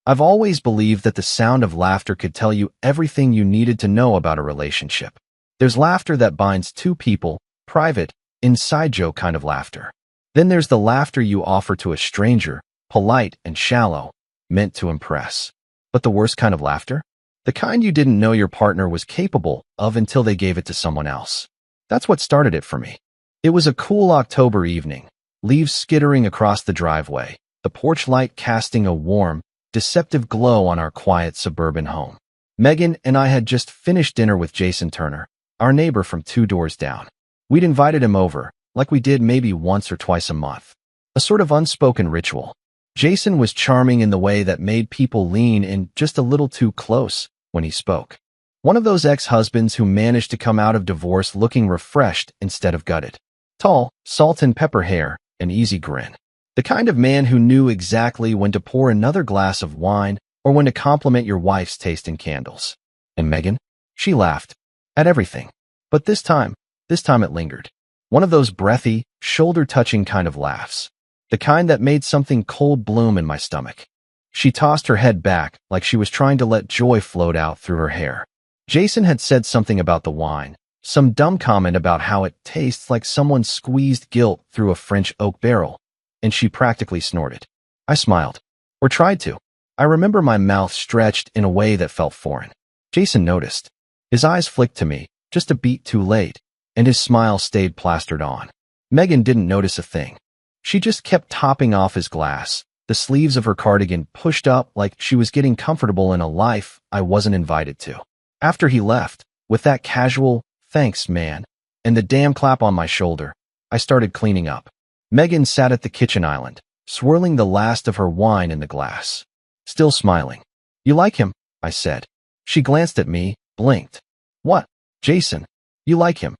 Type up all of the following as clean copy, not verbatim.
I've always believed that the sound of laughter could tell you everything you needed to know about a relationship. There's laughter that binds two people, private, inside joke kind of laughter. Then there's the laughter you offer to a stranger, polite and shallow, meant to impress. But the worst kind of laughter? The kind you didn't know your partner was capable of until they gave it to someone else. That's what started it for me. It was a cool October evening, leaves skittering across the driveway, the porch light casting a warm, deceptive glow on our quiet suburban home. Megan and I had just finished dinner with Jason Turner, our neighbor from 2 doors down. We'd invited him over, like we did maybe once or twice a month. A sort of unspoken ritual. Jason was charming in the way that made people lean in just a little too close when he spoke. One of those ex-husbands who managed to come out of divorce looking refreshed instead of gutted. Tall, salt and pepper hair, an easy grin. The kind of man who knew exactly when to pour another glass of wine or when to compliment your wife's taste in candles. And Megan? She laughed. At everything. But this time it lingered. One of those breathy, shoulder-touching kind of laughs. The kind that made something cold bloom in my stomach. She tossed her head back like she was trying to let joy float out through her hair. Jason had said something about the wine, some dumb comment about how it tastes like someone squeezed guilt through a French oak barrel, and she practically snorted. I smiled. Or tried to. I remember my mouth stretched in a way that felt foreign. Jason noticed. His eyes flicked to me, just a beat too late, and his smile stayed plastered on. Megan didn't notice a thing. She just kept topping off his glass, the sleeves of her cardigan pushed up like she was getting comfortable in a life I wasn't invited to. After he left, with that casual, "Thanks, man," and the damn clap on my shoulder, I started cleaning up. Megan sat at the kitchen island, swirling the last of her wine in the glass. Still smiling. "You like him?" I said. She glanced at me, blinked. "What? Jason, you like him?"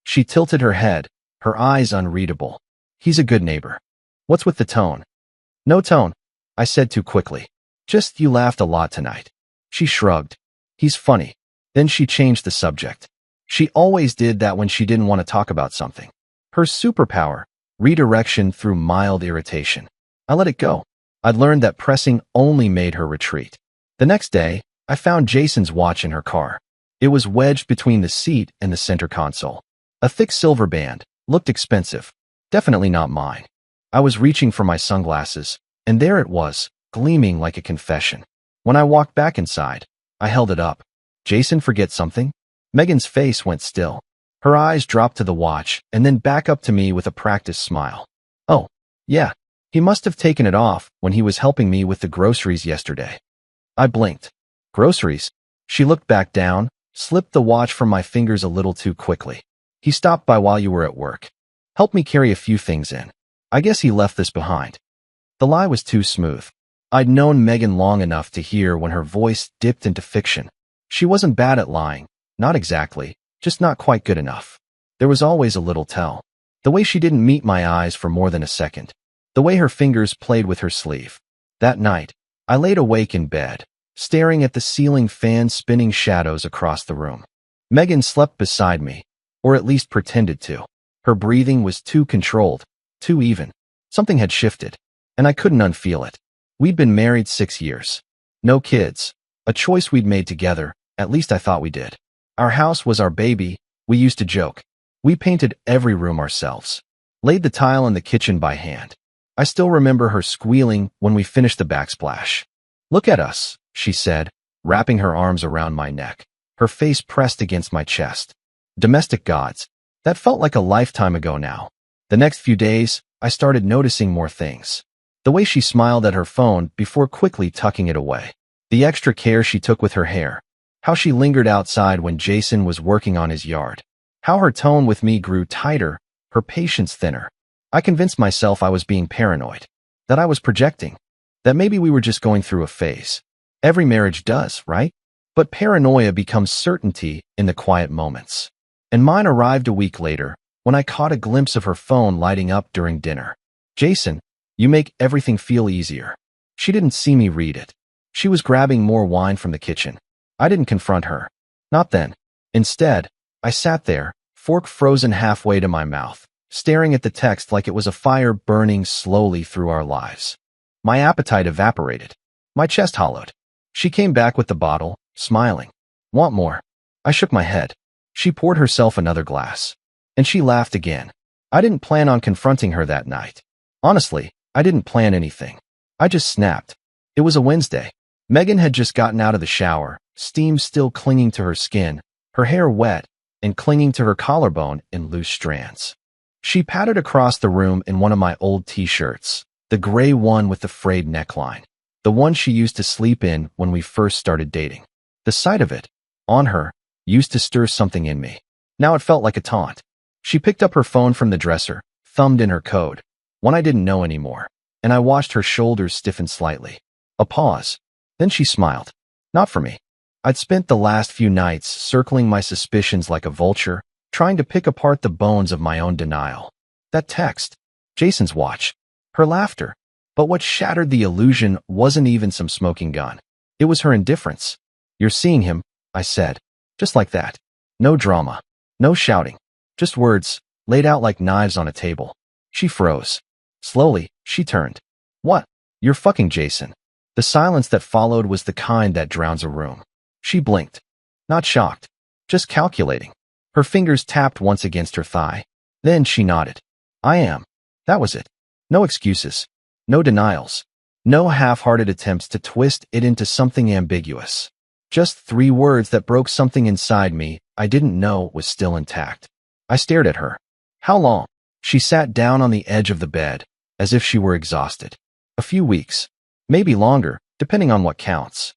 She tilted her head, her eyes unreadable. "He's a good neighbor." "What's with the tone?" "No tone," I said too quickly. "Just you laughed a lot tonight." She shrugged. "He's funny." Then she changed the subject. She always did that when she didn't want to talk about something. Her superpower, redirection through mild irritation. I let it go. I'd learned that pressing only made her retreat. The next day, I found Jason's watch in her car. It was wedged between the seat and the center console. A thick silver band, looked expensive. Definitely not mine. I was reaching for my sunglasses, and there it was, gleaming like a confession. When I walked back inside, I held it up. "Jason forget something?" Megan's face went still. Her eyes dropped to the watch and then back up to me with a practiced smile. "Oh, yeah. He must have taken it off when he was helping me with the groceries yesterday." I blinked. "Groceries?" She looked back down, slipped the watch from my fingers a little too quickly. "He stopped by while you were at work. Helped me carry a few things in. I guess he left this behind." The lie was too smooth. I'd known Megan long enough to hear when her voice dipped into fiction. She wasn't bad at lying, not exactly, just not quite good enough. There was always a little tell. The way she didn't meet my eyes for more than a second. The way her fingers played with her sleeve. That night, I laid awake in bed, staring at the ceiling fan spinning shadows across the room. Megan slept beside me, or at least pretended to. Her breathing was too controlled, too even. Something had shifted, and I couldn't unfeel it. We'd been married 6 years. No kids. A choice we'd made together, at least I thought we did. Our house was our baby, we used to joke. We painted every room ourselves. Laid the tile in the kitchen by hand. I still remember her squealing when we finished the backsplash. "Look at us," she said, wrapping her arms around my neck, her face pressed against my chest. Domestic gods. That felt like a lifetime ago now. The next few days, I started noticing more things. The way she smiled at her phone before quickly tucking it away. The extra care she took with her hair. How she lingered outside when Jason was working on his yard. How her tone with me grew tighter, her patience thinner. I convinced myself I was being paranoid. That I was projecting. That maybe we were just going through a phase. Every marriage does, right? But paranoia becomes certainty in the quiet moments. And mine arrived a week later, when I caught a glimpse of her phone lighting up during dinner. "Jason, you make everything feel easier." She didn't see me read it. She was grabbing more wine from the kitchen. I didn't confront her. Not then. Instead, I sat there, fork frozen halfway to my mouth, staring at the text like it was a fire burning slowly through our lives. My appetite evaporated. My chest hollowed. She came back with the bottle, smiling. Want more? I shook my head. She poured herself another glass. And she laughed again. I didn't plan on confronting her that night. Honestly, I didn't plan anything. I just snapped. It was a Wednesday. Megan had just gotten out of the shower, steam still clinging to her skin, her hair wet and clinging to her collarbone in loose strands. She pattered across the room in one of my old t-shirts, the gray one with the frayed neckline, the one she used to sleep in when we first started dating. The sight of it, on her, used to stir something in me. Now it felt like a taunt. She picked up her phone from the dresser, thumbed in her code, one I didn't know anymore, and I watched her shoulders stiffen slightly. A pause. Then she smiled. Not for me. I'd spent the last few nights circling my suspicions like a vulture, trying to pick apart the bones of my own denial. That text, Jason's watch, her laughter. But what shattered the illusion wasn't even some smoking gun. It was her indifference. You're seeing him, I said. Just like that. No drama. No shouting. Just words, laid out like knives on a table. She froze. Slowly, she turned. What? You're fucking Jason. The silence that followed was the kind that drowns a room. She blinked. Not shocked. Just calculating. Her fingers tapped once against her thigh. Then she nodded. I am. That was it. No excuses. No denials. No half-hearted attempts to twist it into something ambiguous. Just 3 words that broke something inside me I didn't know was still intact. I stared at her. How long? She sat down on the edge of the bed, as if she were exhausted. A few weeks. Maybe longer, depending on what counts.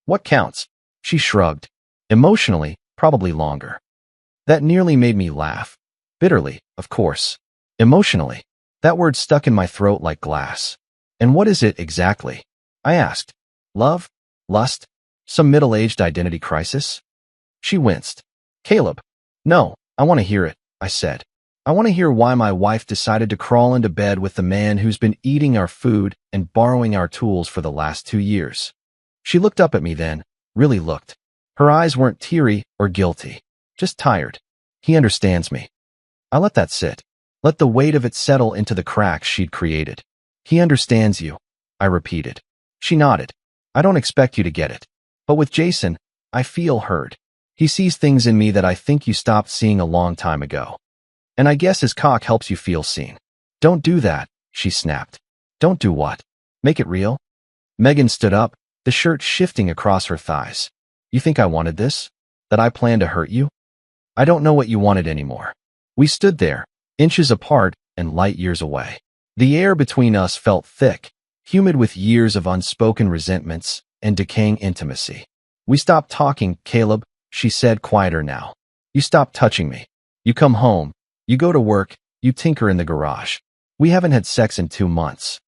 What counts? She shrugged. Emotionally, probably longer. That nearly made me laugh. Bitterly, of course. Emotionally. That word stuck in my throat like glass. And what is it exactly? I asked. Love? Lust? Some middle-aged identity crisis? She winced. Caleb. No, I want to hear it, I said. I want to hear why my wife decided to crawl into bed with the man who's been eating our food and borrowing our tools for the last 2 years. She looked up at me then, really looked. Her eyes weren't teary or guilty, just tired. He understands me. I let that sit. Let the weight of it settle into the cracks she'd created. He understands you, I repeated. She nodded. I don't expect you to get it. But with Jason, I feel heard. He sees things in me that I think you stopped seeing a long time ago. And I guess his cock helps you feel seen. Don't do that, she snapped. Don't do what? Make it real? Megan stood up, the shirt shifting across her thighs. You think I wanted this? That I planned to hurt you? I don't know what you wanted anymore. We stood there, inches apart and light years away. The air between us felt thick, humid with years of unspoken resentments and decaying intimacy. We stopped talking, Caleb, she said quieter now. You stopped touching me. You come home. You go to work, you tinker in the garage. We haven't had sex in 2 months.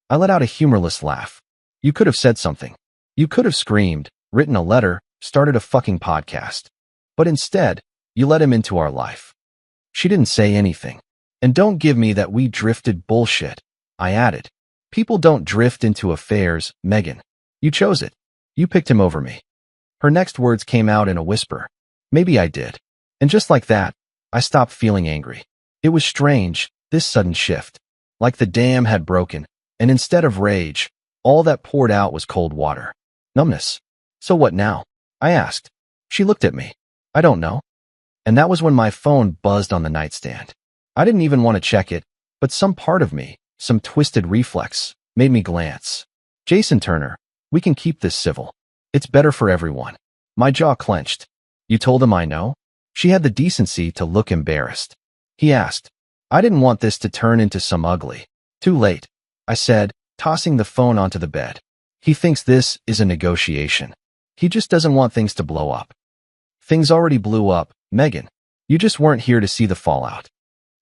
I let out a humorless laugh. You could have said something. You could have screamed, written a letter, started a fucking podcast. But instead, you let him into our life. She didn't say anything. And don't give me that we drifted bullshit, I added. People don't drift into affairs, Megan. You chose it. You picked him over me. Her next words came out in a whisper. Maybe I did. And just like that, I stopped feeling angry. It was strange, this sudden shift. Like the dam had broken, and instead of rage, all that poured out was cold water. Numbness. So what now? I asked. She looked at me. I don't know. And that was when my phone buzzed on the nightstand. I didn't even want to check it, but some part of me, some twisted reflex, made me glance. Jason Turner, we can keep this civil. It's better for everyone. My jaw clenched. You told him I know? She had the decency to look embarrassed. He asked. I didn't want this to turn into some ugly. Too late, I said, tossing the phone onto the bed. He thinks this is a negotiation. He just doesn't want things to blow up. Things already blew up, Megan. You just weren't here to see the fallout.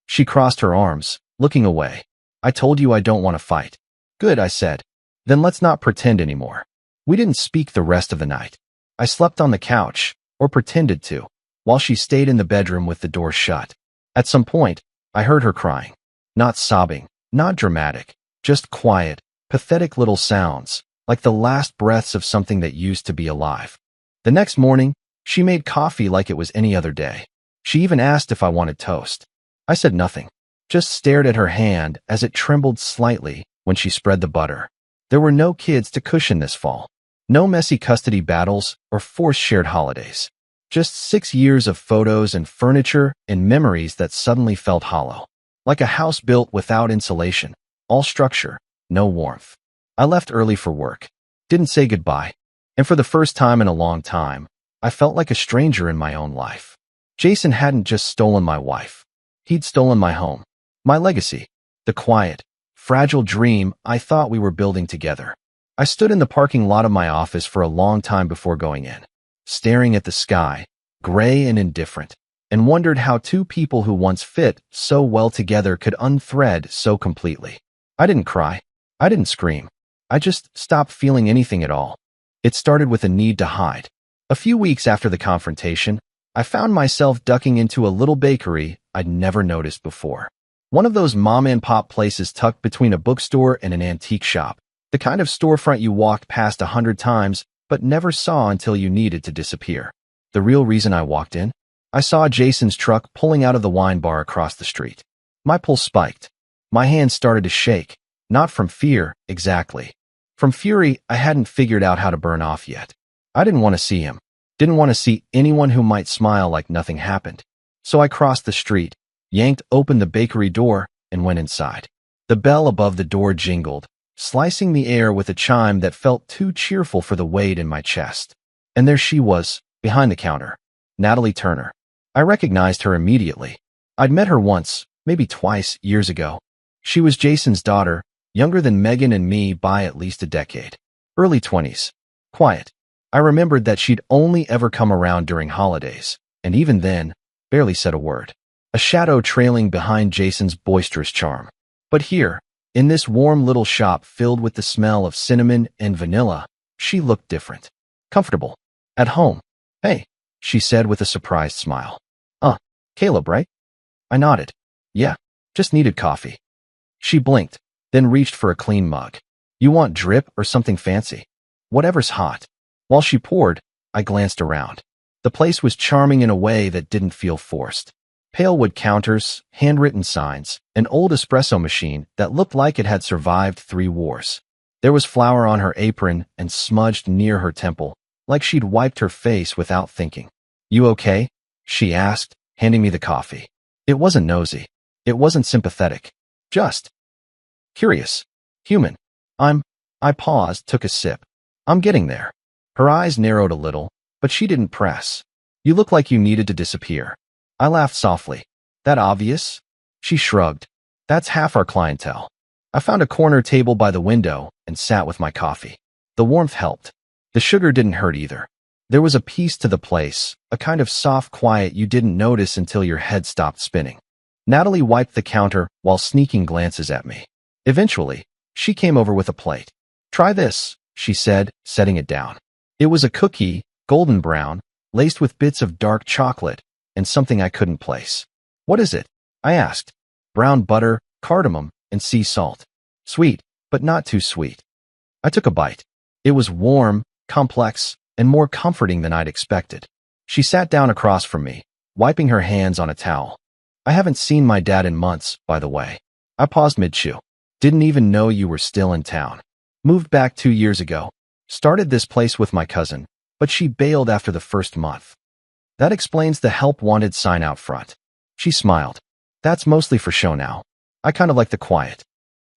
She crossed her arms, looking away. I told you I don't want to fight. Good, I said. Then let's not pretend anymore. We didn't speak the rest of the night. I slept on the couch, or pretended to, while she stayed in the bedroom with the door shut. At some point, I heard her crying. Not sobbing, not dramatic, just quiet, pathetic little sounds, like the last breaths of something that used to be alive. The next morning, she made coffee like it was any other day. She even asked if I wanted toast. I said nothing, just stared at her hand as it trembled slightly when she spread the butter. There were no kids to cushion this fall. No messy custody battles or forced shared holidays. Just 6 years of photos and furniture and memories that suddenly felt hollow. Like a house built without insulation. All structure, no warmth. I left early for work. Didn't say goodbye. And for the first time in a long time, I felt like a stranger in my own life. Jason hadn't just stolen my wife. He'd stolen my home. My legacy. The quiet, fragile dream I thought we were building together. I stood in the parking lot of my office for a long time before going in, staring at the sky, gray and indifferent, and wondered how two people who once fit so well together could unthread so completely. I didn't cry. I didn't scream. I just stopped feeling anything at all. It started with a need to hide. A few weeks after the confrontation, I found myself ducking into a little bakery I'd never noticed before. One of those mom-and-pop places tucked between a bookstore and an antique shop. The kind of storefront you walked past 100 times but never saw until you needed to disappear. The real reason I walked in? I saw Jason's truck pulling out of the wine bar across the street. My pulse spiked. My hands started to shake. Not from fear, exactly. From fury I hadn't figured out how to burn off yet. I didn't want to see him. Didn't want to see anyone who might smile like nothing happened. So I crossed the street, yanked open the bakery door, and went inside. The bell above the door jingled, slicing the air with a chime that felt too cheerful for the weight in my chest. And there she was, behind the counter. Natalie Turner. I recognized her immediately. I'd met her once, maybe twice, years ago. She was Jason's daughter, younger than Megan and me by at least a decade. Early 20s. Quiet. I remembered that she'd only ever come around during holidays, and even then, barely said a word. A shadow trailing behind Jason's boisterous charm. But here, in this warm little shop filled with the smell of cinnamon and vanilla, she looked different. Comfortable. At home. Hey, she said with a surprised smile. Caleb, right? I nodded. Yeah, just needed coffee. She blinked, then reached for a clean mug. You want drip or something fancy? Whatever's hot. While she poured, I glanced around. The place was charming in a way that didn't feel forced. Pale wood counters, handwritten signs, an old espresso machine that looked like it had survived 3 wars. There was flour on her apron and smudged near her temple, like she'd wiped her face without thinking. You okay? She asked, handing me the coffee. It wasn't nosy. It wasn't sympathetic. Just curious. Human. I paused, took a sip. I'm getting there. Her eyes narrowed a little, but she didn't press. You look like you needed to disappear. I laughed softly. That obvious? She shrugged. That's half our clientele. I found a corner table by the window and sat with my coffee. The warmth helped. The sugar didn't hurt either. There was a peace to the place, a kind of soft quiet you didn't notice until your head stopped spinning. Natalie wiped the counter while sneaking glances at me. Eventually, she came over with a plate. Try this, she said, setting it down. It was a cookie, golden brown, laced with bits of dark chocolate, and something I couldn't place. What is it? I asked. Brown butter, cardamom, and sea salt. Sweet, but not too sweet. I took a bite. It was warm, complex, and more comforting than I'd expected. She sat down across from me, wiping her hands on a towel. I haven't seen my dad in months, by the way. I paused mid-chew. Didn't even know you were still in town. Moved back 2 years ago. Started this place with my cousin, but she bailed after the first month. That explains the help wanted sign out front. She smiled. That's mostly for show now. I kind of like the quiet.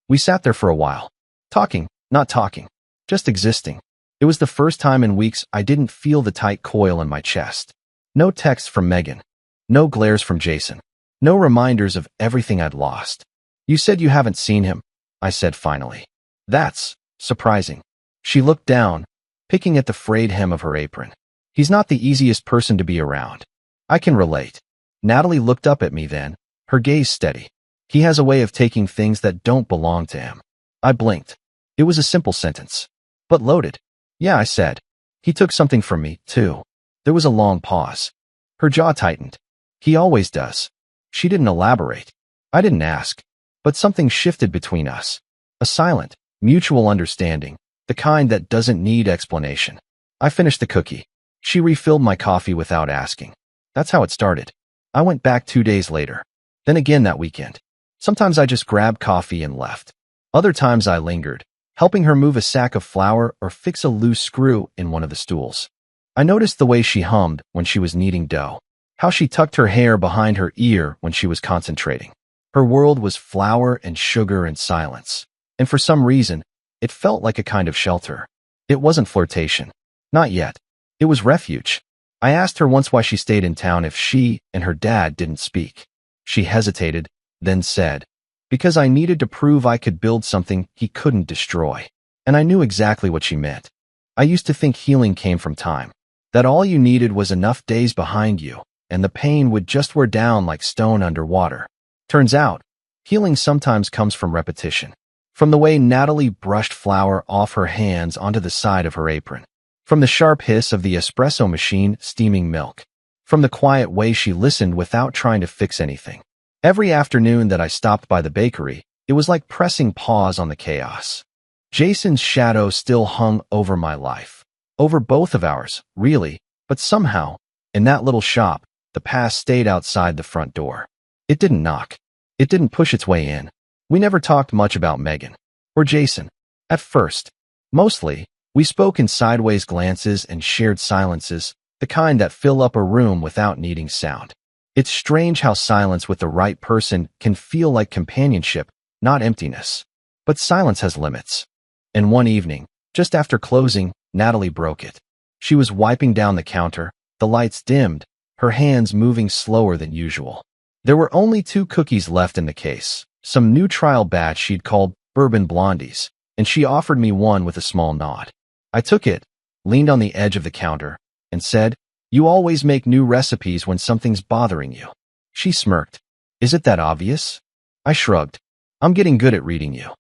We sat there for a while. Talking, not talking. Just existing. It was the first time in weeks I didn't feel the tight coil in my chest. No texts from Megan. No glares from Jason. No reminders of everything I'd lost. You said you haven't seen him, I said finally. That's surprising. She looked down, picking at the frayed hem of her apron. He's not the easiest person to be around. I can relate. Natalie looked up at me then, her gaze steady. He has a way of taking things that don't belong to him. I blinked. It was a simple sentence, but loaded. Yeah, I said. He took something from me, too. There was a long pause. Her jaw tightened. He always does. She didn't elaborate. I didn't ask. But something shifted between us. A silent, mutual understanding, the kind that doesn't need explanation. I finished the cookie. She refilled my coffee without asking. That's how it started. I went back 2 days later. Then again that weekend. Sometimes I just grabbed coffee and left. Other times I lingered, helping her move a sack of flour or fix a loose screw in one of the stools. I noticed the way she hummed when she was kneading dough, how she tucked her hair behind her ear when she was concentrating. Her world was flour and sugar and silence, and for some reason, it felt like a kind of shelter. It wasn't flirtation. Not yet. It was refuge. I asked her once why she stayed in town if she and her dad didn't speak. She hesitated, then said, "Because I needed to prove I could build something he couldn't destroy." And I knew exactly what she meant. I used to think healing came from time, that all you needed was enough days behind you, and the pain would just wear down like stone underwater. Turns out, healing sometimes comes from repetition. From the way Natalie brushed flour off her hands onto the side of her apron. From the sharp hiss of the espresso machine steaming milk. From the quiet way she listened without trying to fix anything. Every afternoon that I stopped by the bakery, it was like pressing pause on the chaos. Jason's shadow still hung over my life. Over both of ours, really, but somehow, in that little shop, the past stayed outside the front door. It didn't knock. It didn't push its way in. We never talked much about Megan. Or Jason. At first. Mostly, we spoke in sideways glances and shared silences, the kind that fill up a room without needing sound. It's strange how silence with the right person can feel like companionship, not emptiness. But silence has limits. And one evening, just after closing, Natalie broke it. She was wiping down the counter, the lights dimmed, her hands moving slower than usual. There were only 2 cookies left in the case, some new trial batch she'd called Bourbon Blondies, and she offered me one with a small nod. I took it, leaned on the edge of the counter, and said, "You always make new recipes when something's bothering you." She smirked. "Is it that obvious?" I shrugged. "I'm getting good at reading you."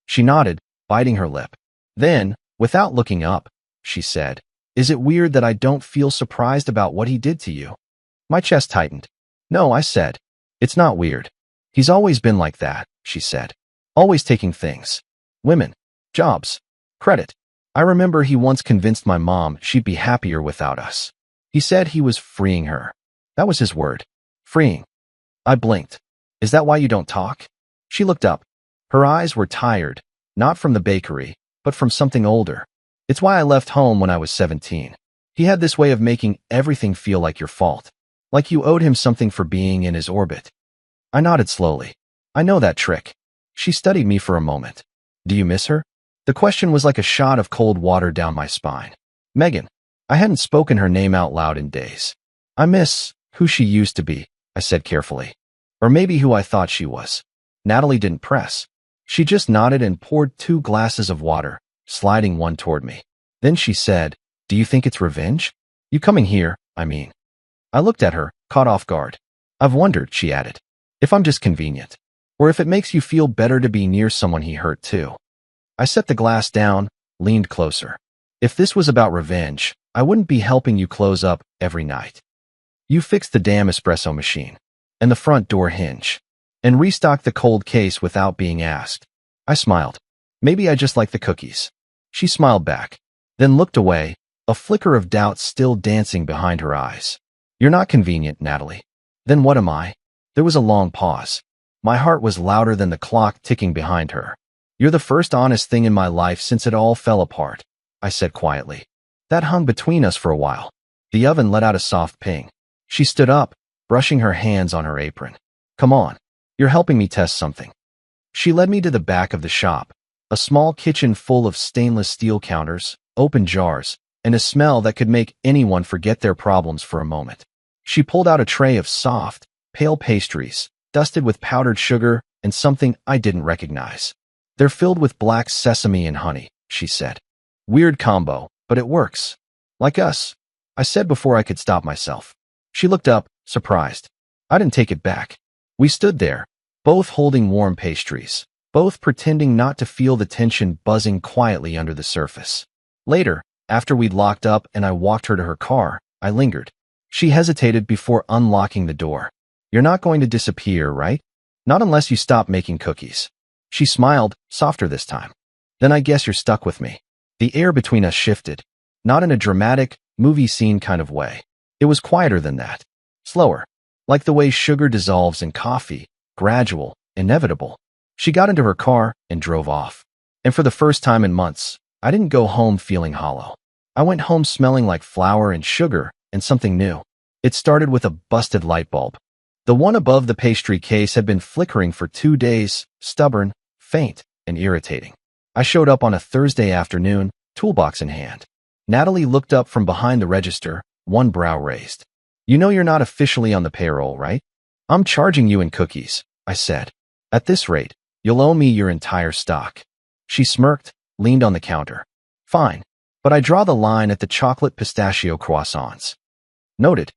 She nodded, biting her lip. Then, without looking up, she said, "Is it weird that I don't feel surprised about what he did to you?" My chest tightened. "No," I said. "It's not weird. He's always been like that," she said. "Always taking things. Women. Jobs. Credit. I remember he once convinced my mom she'd be happier without us. He said he was freeing her. That was his word. Freeing." I blinked. "Is that why you don't talk?" She looked up. Her eyes were tired, not from the bakery, but from something older. "It's why I left home when I was 17. He had this way of making everything feel like your fault. Like you owed him something for being in his orbit." I nodded slowly. "I know that trick." She studied me for a moment. "Do you miss her?" The question was like a shot of cold water down my spine. Megan. I hadn't spoken her name out loud in days. "I miss who she used to be," I said carefully. "Or maybe who I thought she was." Natalie didn't press. She just nodded and poured 2 glasses of water, sliding one toward me. Then she said, "Do you think it's revenge? You coming here, I mean." I looked at her, caught off guard. "I've wondered," she added, "if I'm just convenient. Or if it makes you feel better to be near someone he hurt too." I set the glass down, leaned closer. "If this was about revenge, I wouldn't be helping you close up every night. You fixed the damn espresso machine, and the front door hinge, and restocked the cold case without being asked." I smiled. "Maybe I just like the cookies." She smiled back, then looked away, a flicker of doubt still dancing behind her eyes. "You're not convenient, Natalie." "Then what am I?" There was a long pause. My heart was louder than the clock ticking behind her. "You're the first honest thing in my life since it all fell apart," I said quietly. That hung between us for a while. The oven let out a soft ping. She stood up, brushing her hands on her apron. "Come on. You're helping me test something." She led me to the back of the shop, a small kitchen full of stainless steel counters, open jars, and a smell that could make anyone forget their problems for a moment. She pulled out a tray of soft, pale pastries, dusted with powdered sugar and something I didn't recognize. "They're filled with black sesame and honey," she said. "Weird combo, but it works. Like us," I said before I could stop myself. She looked up, surprised. I didn't take it back. We stood there, both holding warm pastries, both pretending not to feel the tension buzzing quietly under the surface. Later, after we'd locked up and I walked her to her car, I lingered. She hesitated before unlocking the door. "You're not going to disappear, right? Not unless you stop making cookies." She smiled, softer this time. "Then I guess you're stuck with me." The air between us shifted, not in a dramatic, movie scene kind of way. It was quieter than that. Slower. Like the way sugar dissolves in coffee, gradual, inevitable. She got into her car and drove off. And for the first time in months, I didn't go home feeling hollow. I went home smelling like flour and sugar and something new. It started with a busted light bulb. The one above the pastry case had been flickering for 2 days, stubborn, faint, and irritating. I showed up on a Thursday afternoon, toolbox in hand. Natalie looked up from behind the register, one brow raised. "You know you're not officially on the payroll, right?" "I'm charging you in cookies," I said. "At this rate, you'll owe me your entire stock." She smirked, leaned on the counter. "Fine, but I draw the line at the chocolate pistachio croissants." "Noted."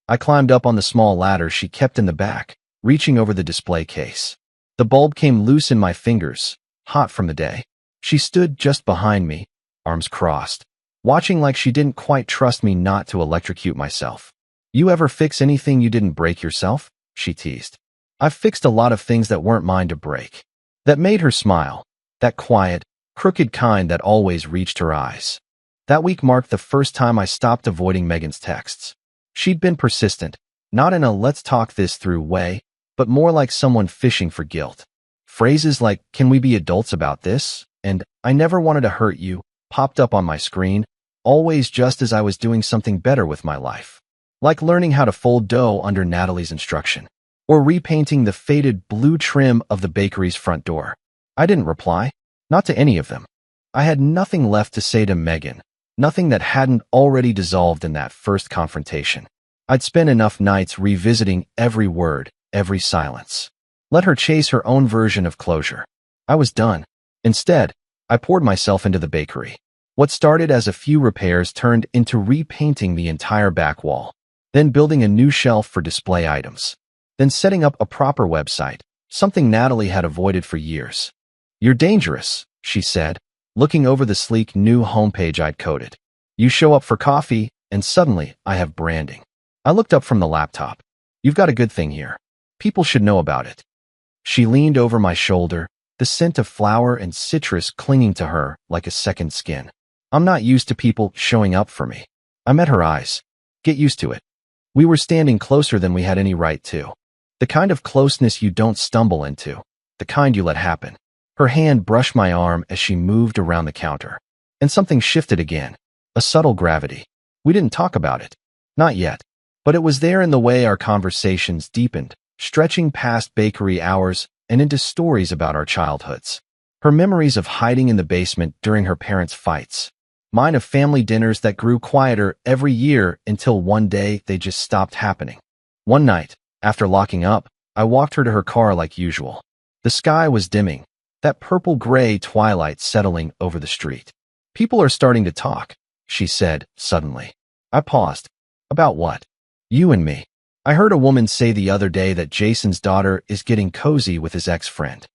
I climbed up on the small ladder she kept in the back, reaching over the display case. The bulb came loose in my fingers, hot from the day. She stood just behind me, arms crossed, watching like she didn't quite trust me not to electrocute myself. "You ever fix anything you didn't break yourself?" she teased. "I've fixed a lot of things that weren't mine to break." That made her smile, that quiet, crooked kind that always reached her eyes. That week marked the first time I stopped avoiding Megan's texts. She'd been persistent, not in a let's talk this through way, but more like someone fishing for guilt. Phrases like, "Can we be adults about this?" and "I never wanted to hurt you" popped up on my screen, always just as I was doing something better with my life. Like learning how to fold dough under Natalie's instruction, or repainting the faded blue trim of the bakery's front door. I didn't reply, not to any of them. I had nothing left to say to Megan, nothing that hadn't already dissolved in that first confrontation. I'd spent enough nights revisiting every word, every silence. Let her chase her own version of closure. I was done. Instead, I poured myself into the bakery. What started as a few repairs turned into repainting the entire back wall, then building a new shelf for display items, then setting up a proper website, something Natalie had avoided for years. "You're dangerous," she said, looking over the sleek new homepage I'd coded. "You show up for coffee, and suddenly I have branding." I looked up from the laptop. "You've got a good thing here. People should know about it." She leaned over my shoulder, the scent of flour and citrus clinging to her like a second skin. "I'm not used to people showing up for me." I met her eyes. "Get used to it." We were standing closer than we had any right to. The kind of closeness you don't stumble into, the kind you let happen. Her hand brushed my arm as she moved around the counter. And something shifted again, a subtle gravity. We didn't talk about it. Not yet. But it was there in the way our conversations deepened, stretching past bakery hours and into stories about our childhoods. Her memories of hiding in the basement during her parents' fights. Mine of family dinners that grew quieter every year until one day they just stopped happening. One night, after locking up, I walked her to her car like usual. The sky was dimming, that purple-gray twilight settling over the street. "People are starting to talk," she said suddenly. I paused. "About what?" "You and me. I heard a woman say the other day that Jason's daughter is getting cozy with his ex-friend."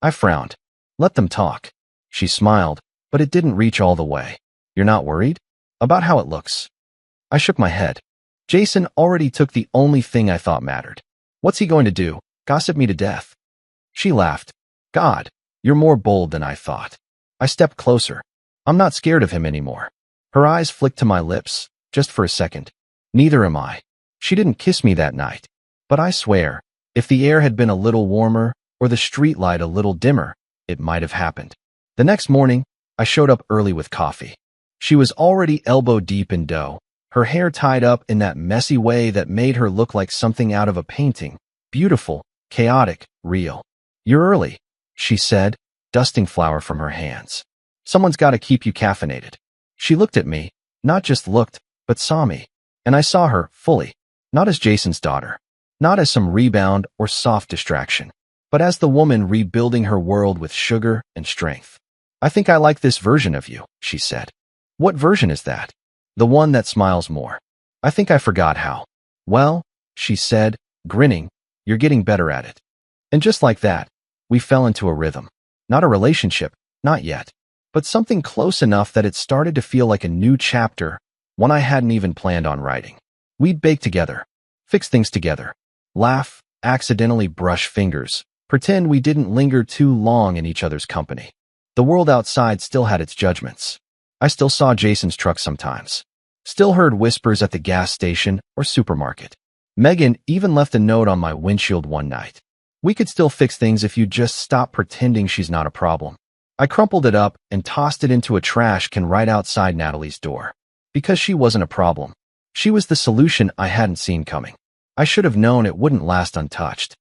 I frowned. "Let them talk." She smiled, but it didn't reach all the way. "You're not worried?" "About how it looks." I shook my head. Jason already took the only thing I thought mattered. What's he going to do? Gossip me to death? She laughed. "God, you're more bold than I thought." I stepped closer. "I'm not scared of him anymore." Her eyes flicked to my lips, just for a second. "Neither am I." She didn't kiss me that night. But I swear, if the air had been a little warmer, or the streetlight a little dimmer, it might have happened. The next morning, I showed up early with coffee. She was already elbow-deep in dough, her hair tied up in that messy way that made her look like something out of a painting. Beautiful, chaotic, real. "You're early," she said, dusting flour from her hands. "Someone's got to keep you caffeinated." She looked at me, not just looked, but saw me. And I saw her, fully. Not as Jason's daughter. Not as some rebound or soft distraction. But as the woman rebuilding her world with sugar and strength. "I think I like this version of you," she said. "What version is that?" "The one that smiles more." I think I forgot how. "Well," she said, grinning, "you're getting better at it." And just like that, we fell into a rhythm. Not a relationship, not yet, but something close enough that it started to feel like a new chapter, one I hadn't even planned on writing. We'd bake together, fix things together, laugh, accidentally brush fingers, pretend we didn't linger too long in each other's company. The world outside still had its judgments. I still saw Jason's truck sometimes. Still heard whispers at the gas station or supermarket. Megan even left a note on my windshield one night. "We could still fix things if you just stop pretending she's not a problem." I crumpled it up and tossed it into a trash can right outside Natalie's door. Because she wasn't a problem. She was the solution I hadn't seen coming. I should have known it wouldn't last untouched.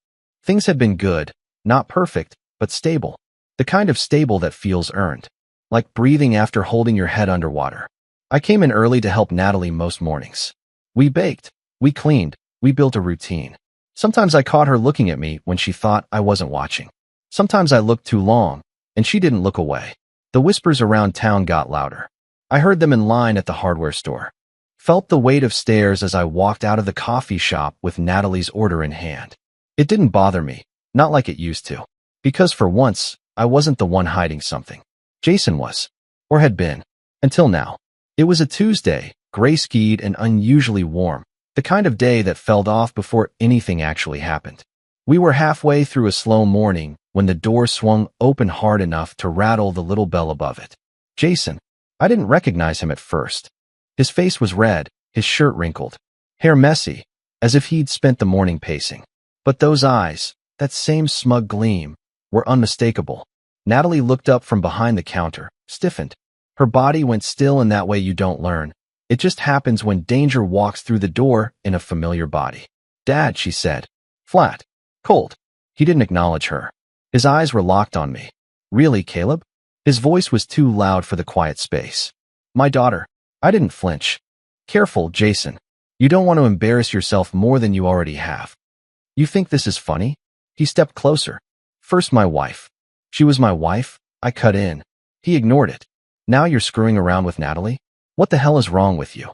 Things had been good, not perfect, but stable. The kind of stable that feels earned. Like breathing after holding your head underwater. I came in early to help Natalie most mornings. We baked, we cleaned, we built a routine. Sometimes I caught her looking at me when she thought I wasn't watching. Sometimes I looked too long, and she didn't look away. The whispers around town got louder. I heard them in line at the hardware store. Felt the weight of stares as I walked out of the coffee shop with Natalie's order in hand. It didn't bother me, not like it used to. Because for once, I wasn't the one hiding something. Jason was. Or had been. Until now. It was a Tuesday, gray-skied and unusually warm. The kind of day that fell off before anything actually happened. We were halfway through a slow morning when the door swung open hard enough to rattle the little bell above it. Jason. I didn't recognize him at first. His face was red, his shirt wrinkled, hair messy, as if he'd spent the morning pacing. But those eyes, that same smug gleam, were unmistakable. Natalie looked up from behind the counter, stiffened. Her body went still in that way you don't learn. It just happens when danger walks through the door in a familiar body. Dad, she said. Flat. Cold. He didn't acknowledge her. His eyes were locked on me. Really, Caleb? His voice was too loud for the quiet space. My daughter. I didn't flinch. Careful, Jason. You don't want to embarrass yourself more than you already have. You think this is funny? He stepped closer. First my wife. She was my wife. I cut in. He ignored it. Now you're screwing around with Natalie? What the hell is wrong with you?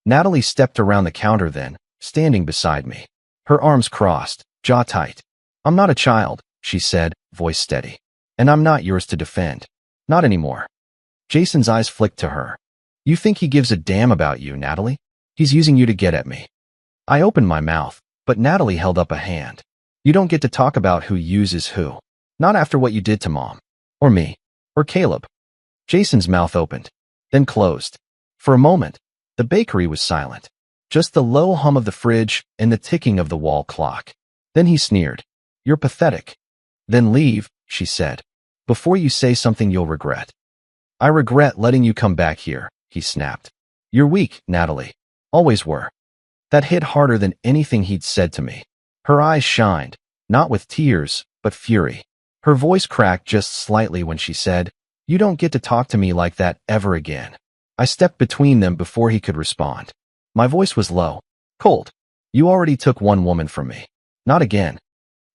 Natalie stepped around the counter then, standing beside me. Her arms crossed, jaw tight. I'm not a child, she said, voice steady. And I'm not yours to defend. Not anymore. Jason's eyes flicked to her. You think he gives a damn about you, Natalie? He's using you to get at me. I opened my mouth, but Natalie held up a hand. You don't get to talk about who uses who. Not after what you did to Mom. Or me. Or Caleb. Jason's mouth opened, then closed. For a moment, the bakery was silent. Just the low hum of the fridge and the ticking of the wall clock. Then he sneered. You're pathetic. Then leave, she said. Before you say something you'll regret. I regret letting you come back here, he snapped. You're weak, Natalie. Always were. That hit harder than anything he'd said to me. Her eyes shined, not with tears, but fury. Her voice cracked just slightly when she said, You don't get to talk to me like that ever again. I stepped between them before he could respond. My voice was low, cold. You already took one woman from me. Not again.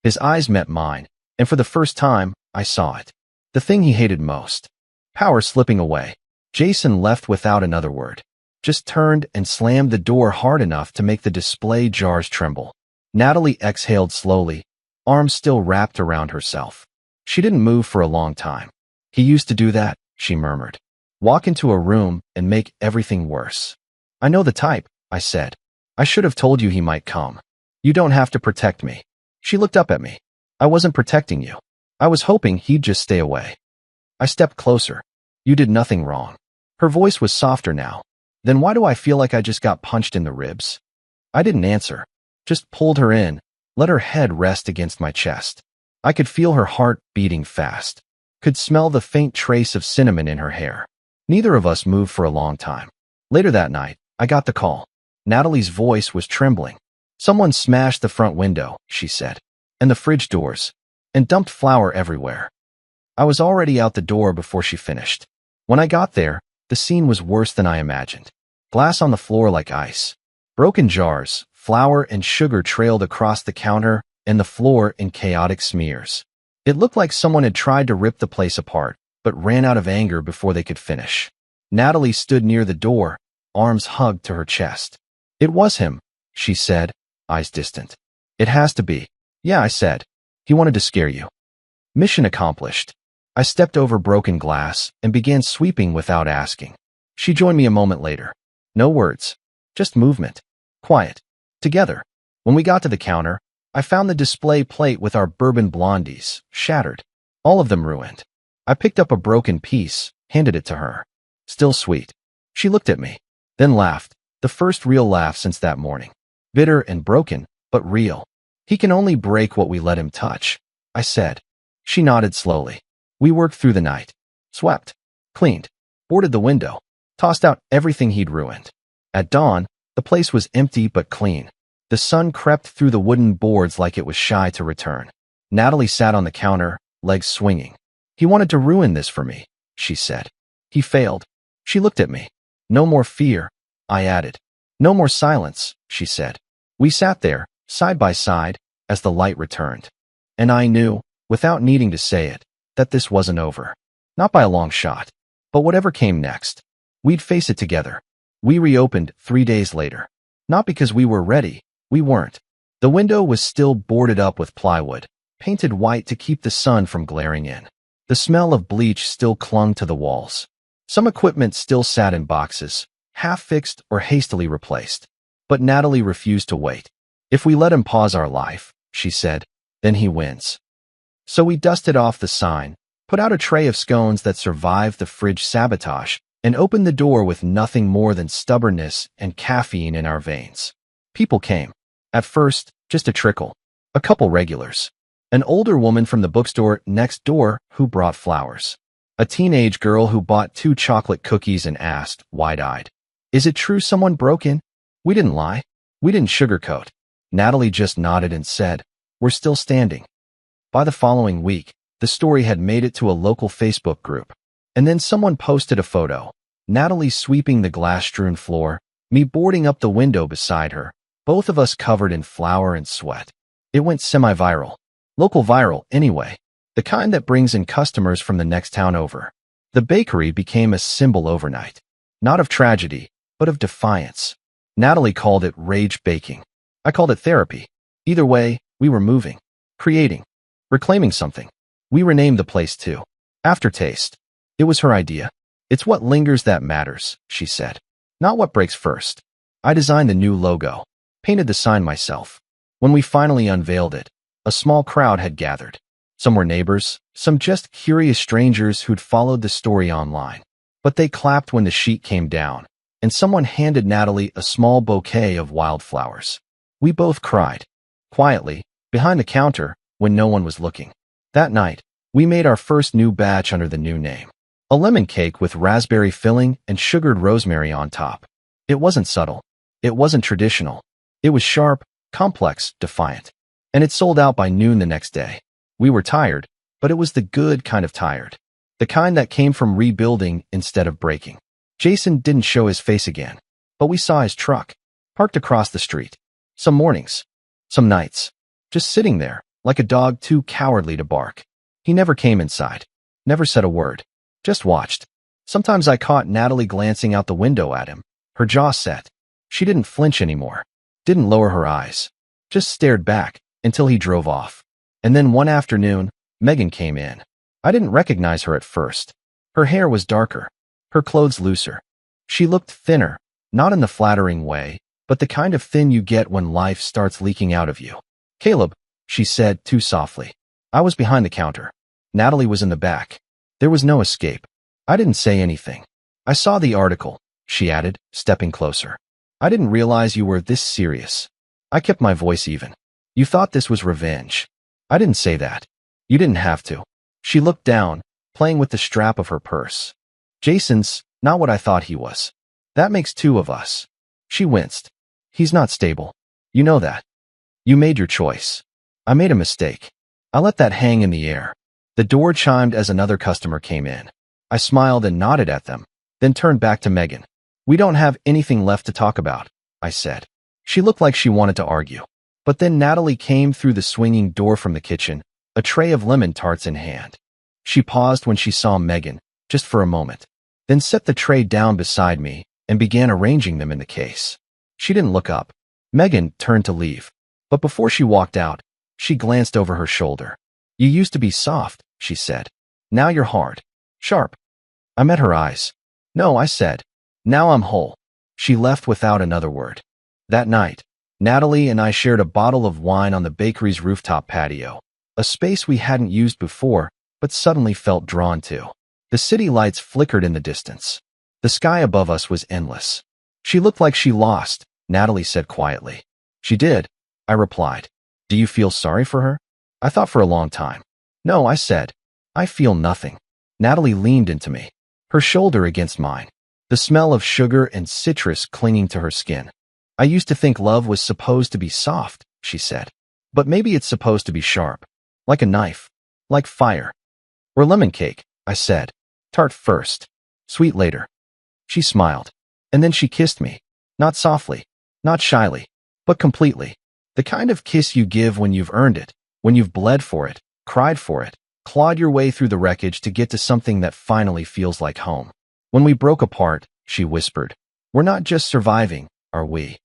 His eyes met mine, and for the first time, I saw it. The thing he hated most. Power slipping away. Jason left without another word. Just turned and slammed the door hard enough to make the display jars tremble. Natalie exhaled slowly, arms still wrapped around herself. She didn't move for a long time. He used to do that, she murmured. Walk into a room and make everything worse. I know the type, I said. I should have told you he might come. You don't have to protect me. She looked up at me. I wasn't protecting you. I was hoping he'd just stay away. I stepped closer. You did nothing wrong. Her voice was softer now. Then why do I feel like I just got punched in the ribs? I didn't answer. Just pulled her in, let her head rest against my chest. I could feel her heart beating fast. Could smell the faint trace of cinnamon in her hair. Neither of us moved for a long time. Later that night, I got the call. Natalie's voice was trembling. Someone smashed the front window, she said, and the fridge doors, and dumped flour everywhere. I was already out the door before she finished. When I got there, the scene was worse than I imagined. Glass on the floor like ice. Broken jars, flour and sugar trailed across the counter and the floor in chaotic smears. It looked like someone had tried to rip the place apart, but ran out of anger before they could finish. Natalie stood near the door, arms hugged to her chest. It was him, she said, eyes distant. It has to be. Yeah, I said. He wanted to scare you. Mission accomplished. I stepped over broken glass and began sweeping without asking. She joined me a moment later. No words. Just movement. Quiet. Together. When we got to the counter, I found the display plate with our bourbon blondies, shattered. All of them ruined. I picked up a broken piece, handed it to her. Still sweet. She looked at me, then laughed, the first real laugh since that morning. Bitter and broken, but real. He can only break what we let him touch, I said. She nodded slowly. We worked through the night. swept, cleaned, boarded the window, tossed out everything he'd ruined. At dawn, the place was empty but clean. The sun crept through the wooden boards like it was shy to return. Natalie sat on the counter, legs swinging. He wanted to ruin this for me, she said. He failed. She looked at me. No more fear, I added. No more silence, she said. We sat there, side by side, as the light returned. And I knew, without needing to say it, that this wasn't over. Not by a long shot. But whatever came next, we'd face it together. We reopened 3 days later. Not because we were ready. We weren't. The window was still boarded up with plywood, painted white to keep the sun from glaring in. The smell of bleach still clung to the walls. Some equipment still sat in boxes, half-fixed or hastily replaced. But Natalie refused to wait. If we let him pause our life, she said, then he wins. So we dusted off the sign, put out a tray of scones that survived the fridge sabotage, and opened the door with nothing more than stubbornness and caffeine in our veins. People came. At first, just a trickle. A couple regulars. An older woman from the bookstore next door who brought flowers. A teenage girl who bought 2 chocolate cookies and asked, wide-eyed, "Is it true someone broke in?" We didn't lie. We didn't sugarcoat. Natalie just nodded and said, "We're still standing." By the following week, the story had made it to a local Facebook group. And then someone posted a photo. Natalie sweeping the glass-strewn floor, me boarding up the window beside her, both of us covered in flour and sweat. It went semi-viral. Local viral, anyway. The kind that brings in customers from the next town over. The bakery became a symbol overnight. Not of tragedy, but of defiance. Natalie called it rage baking. I called it therapy. Either way, we were moving, creating, reclaiming something. We renamed the place too. Aftertaste. It was her idea. It's what lingers that matters, she said. Not what breaks first. I designed the new logo. Painted the sign myself. When we finally unveiled it, a small crowd had gathered. Some were neighbors, some just curious strangers who'd followed the story online. But they clapped when the sheet came down, and someone handed Natalie a small bouquet of wildflowers. We both cried. Quietly, behind the counter, when no one was looking. That night, we made our first new batch under the new name. A lemon cake with raspberry filling and sugared rosemary on top. It wasn't subtle. It wasn't traditional. It was sharp, complex, defiant. And it sold out by noon the next day. We were tired, but it was the good kind of tired. The kind that came from rebuilding instead of breaking. Jason didn't show his face again, but we saw his truck, parked across the street. Some mornings, some nights, just sitting there, like a dog too cowardly to bark. He never came inside, never said a word, just watched. Sometimes I caught Natalie glancing out the window at him, her jaw set. She didn't flinch anymore, didn't lower her eyes, just stared back until he drove off. And then one afternoon, Megan came in. I didn't recognize her at first. Her hair was darker, her clothes looser. She looked thinner, not in the flattering way, but the kind of thin you get when life starts leaking out of you. "Caleb," she said too softly. I was behind the counter. Natalie was in the back. There was no escape. I didn't say anything. "I saw the article," she added, stepping closer. "I didn't realize you were this serious." I kept my voice even. "You thought this was revenge." "I didn't say that." "You didn't have to." She looked down, playing with the strap of her purse. "Jason's not what I thought he was. That makes 2 of us." She winced. "He's not stable. You know that. You made your choice." "I made a mistake." I let that hang in the air. The door chimed as another customer came in. I smiled and nodded at them, then turned back to Megan. "We don't have anything left to talk about," I said. She looked like she wanted to argue. But then Natalie came through the swinging door from the kitchen, a tray of lemon tarts in hand. She paused when she saw Megan, just for a moment, then set the tray down beside me and began arranging them in the case. She didn't look up. Megan turned to leave, but before she walked out, she glanced over her shoulder. "You used to be soft," she said. "Now you're hard. Sharp." I met her eyes. "No," I said. "Now I'm whole." She left without another word. That night, Natalie and I shared a bottle of wine on the bakery's rooftop patio, a space we hadn't used before, but suddenly felt drawn to. The city lights flickered in the distance. The sky above us was endless. "She looked like she lost," Natalie said quietly. "She did," I replied. "Do you feel sorry for her?" I thought for a long time. "No," I said. "I feel nothing. Natalie leaned into me, her shoulder against mine, the smell of sugar and citrus clinging to her skin. I used to think love was supposed to be soft, she said. But maybe it's supposed to be sharp. Like a knife. Like fire. Or lemon cake, I said. Tart first. Sweet later. She smiled. And then she kissed me. Not softly. Not shyly. But completely. The kind of kiss you give when you've earned it. When you've bled for it. Cried for it. Clawed your way through the wreckage to get to something that finally feels like home. When we broke apart, she whispered. We're not just surviving, are we?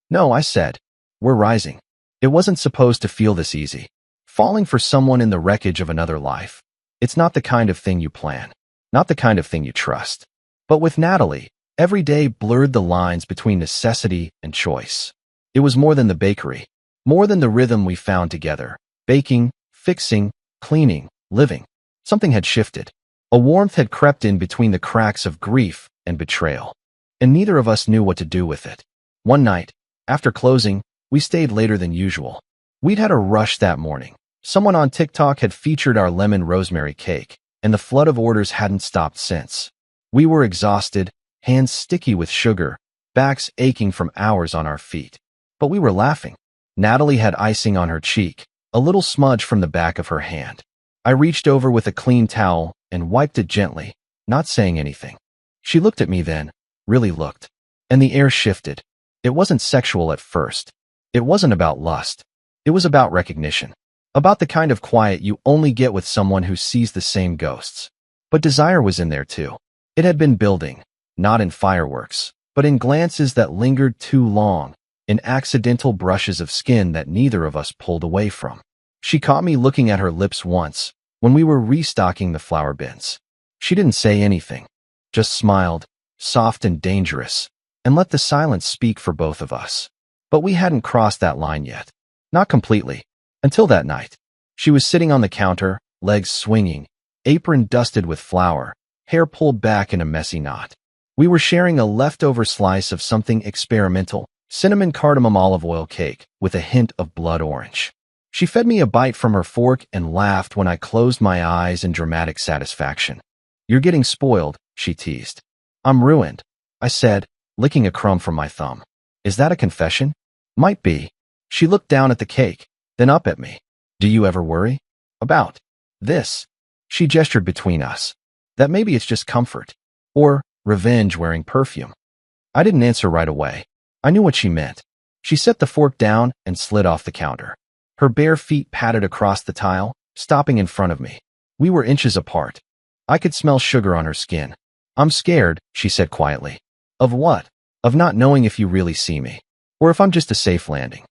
No, I said. We're rising. It wasn't supposed to feel this easy. Falling for someone in the wreckage of another life. It's not the kind of thing you plan. Not the kind of thing you trust. But with Natalie, every day blurred the lines between necessity and choice. It was more than the bakery. More than the rhythm we found together. Baking, fixing, cleaning, living. Something had shifted. A warmth had crept in between the cracks of grief and betrayal. And neither of us knew what to do with it. One night, after closing, we stayed later than usual. We'd had a rush that morning. Someone on TikTok had featured our lemon rosemary cake, and the flood of orders hadn't stopped since. We were exhausted, hands sticky with sugar, backs aching from hours on our feet. But we were laughing. Natalie had icing on her cheek, a little smudge from the back of her hand. I reached over with a clean towel and wiped it gently, not saying anything. She looked at me then, really looked. And the air shifted. It wasn't sexual at first. It wasn't about lust. It was about recognition. About the kind of quiet you only get with someone who sees the same ghosts. But desire was in there too. It had been building, not in fireworks, but in glances that lingered too long, in accidental brushes of skin that neither of us pulled away from. She caught me looking at her lips once, when we were restocking the flower bins. She didn't say anything, just smiled, soft and dangerous, and let the silence speak for both of us. But we hadn't crossed that line yet. Not completely. Until that night. She was sitting on the counter, legs swinging, apron dusted with flour, hair pulled back in a messy knot. We were sharing a leftover slice of something experimental, cinnamon cardamom olive oil cake, with a hint of blood orange. She fed me a bite from her fork and laughed when I closed my eyes in dramatic satisfaction. You're getting spoiled, she teased. I'm ruined, I said, licking a crumb from my thumb. Is that a confession? Might be. She looked down at the cake, then up at me. Do you ever worry? About this? She gestured between us. That maybe it's just comfort. Or revenge wearing perfume. I didn't answer right away. I knew what she meant. She set the fork down and slid off the counter. Her bare feet patted across the tile, stopping in front of me. We were inches apart. I could smell sugar on her skin. I'm scared, she said quietly. Of what? Of not knowing if you really see me. Or if I'm just a safe landing.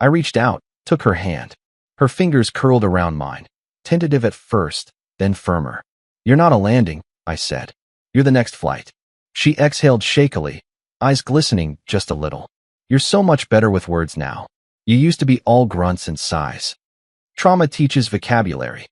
I reached out, took her hand. Her fingers curled around mine, tentative at first, then firmer. You're not a landing, I said. You're the next flight. She exhaled shakily, eyes glistening just a little. You're so much better with words now. You used to be all grunts and sighs. Trauma teaches vocabulary.